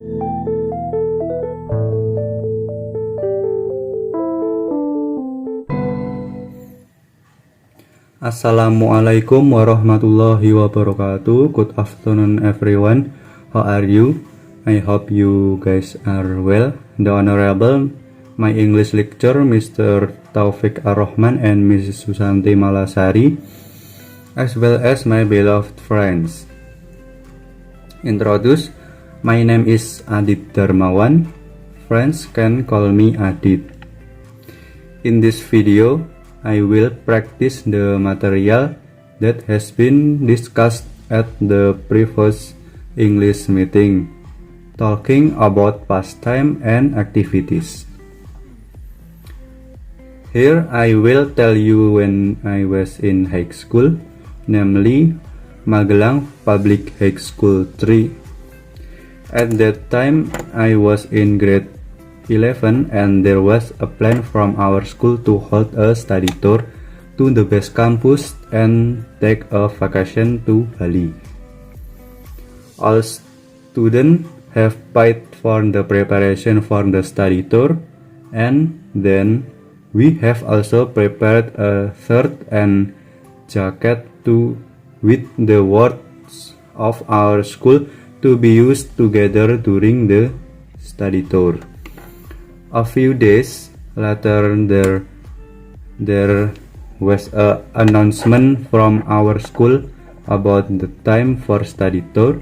Assalamualaikum warahmatullahi wabarakatuh. Good afternoon everyone. How are you? I hope you guys are well. The Honorable, my English lecturer Mr. Taufik Arochman and Mrs. Susanti Malasari, as well as my beloved friends. Introduce, my name is Adhid Darmawan. Friends can call me Adhid. In this video, I will practice the material that has been discussed at the previous English meeting, talking about pastime and activities. Here I will tell you when I was in high school, namely Magelang Public High School 3. At that time I was in grade 11 and there was a plan from our school to hold a study tour to the best campus and take a vacation to Bali. All students have paid for the preparation for the study tour, and then we have also prepared a shirt and jacket with the words of our school to be used together during the study tour. A few days later, there was an announcement from our school about the time for study tour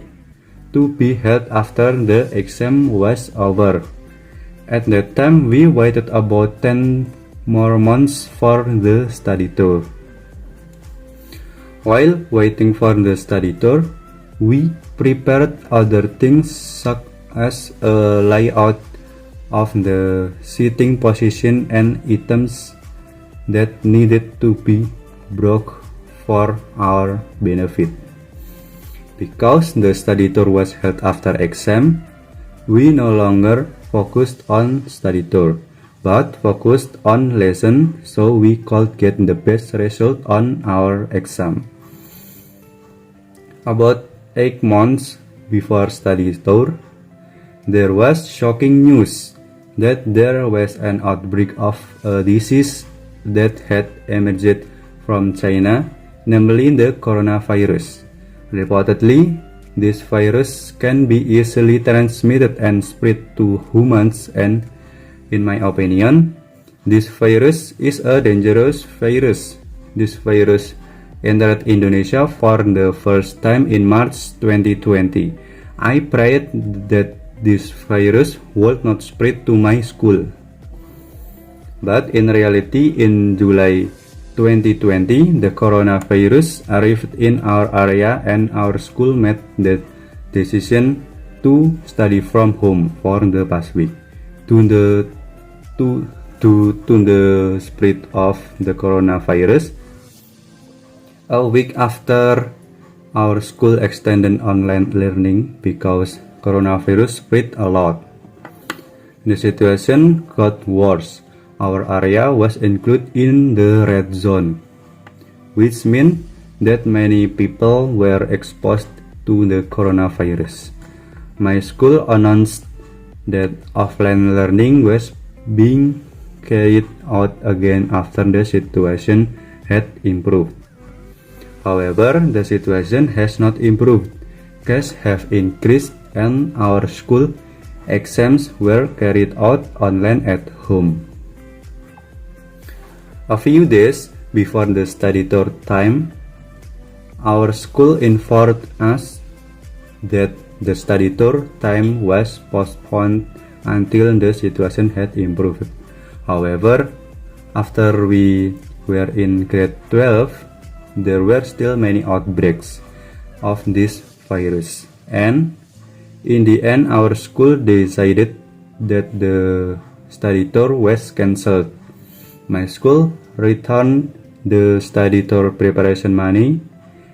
to be held after the exam was over. At that time, we waited about 10 more months for the study tour. While waiting for the study tour, we prepared other things such as a layout of the seating position and items that needed to be brought for our benefit. Because the study tour was held after exam, we no longer focused on study tour, but focused on lesson so we could get the best result on our exam. About 8 months before study tour, there was shocking news that there was an outbreak of a disease that had emerged from China, namely the coronavirus. Reportedly, this virus can be easily transmitted and spread to humans, and in my opinion, this virus is a dangerous virus. This virus entered Indonesia for the first time in March 2020. I prayed that this virus would not spread to my school. But in reality, in July 2020, the coronavirus arrived in our area and our school made the decision to study from home for the past week. Due to the spread of the coronavirus, a week after our school extended online learning because coronavirus spread a lot. The situation got worse. Our area was included in the red zone, which meant that many people were exposed to the coronavirus. My school announced that offline learning was being carried out again after the situation had improved. However, the situation has not improved. Cases have increased and our school exams were carried out online at home. A few days before the study tour time, our school informed us that the study tour time was postponed until the situation had improved. However, after we were in grade 12, there were still many outbreaks of this virus, and in the end our school decided that the study tour was cancelled. My school returned the study tour preparation money,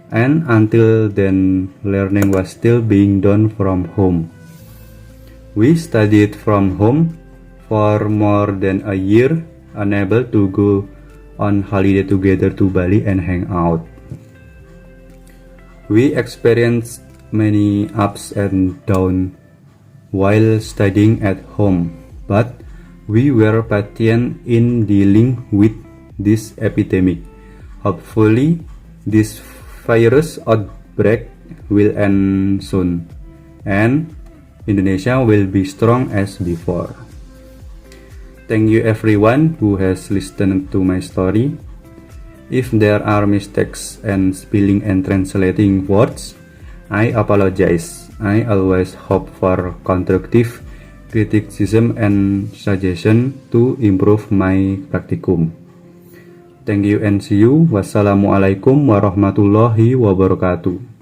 and until then learning was still being done from home. We studied from home for more than a year, unable to go on holiday together to Bali and hang out. We experienced many ups and downs while studying at home, but we were patient in dealing with this epidemic. Hopefully, this virus outbreak will end soon, and Indonesia will be strong as before. Thank you everyone who has listened to my story. If there are mistakes and spelling and translating words, I apologize. I always hope for constructive criticism and suggestion to improve my practicum. Thank you and see you. Wassalamualaikum warahmatullahi wabarakatuh.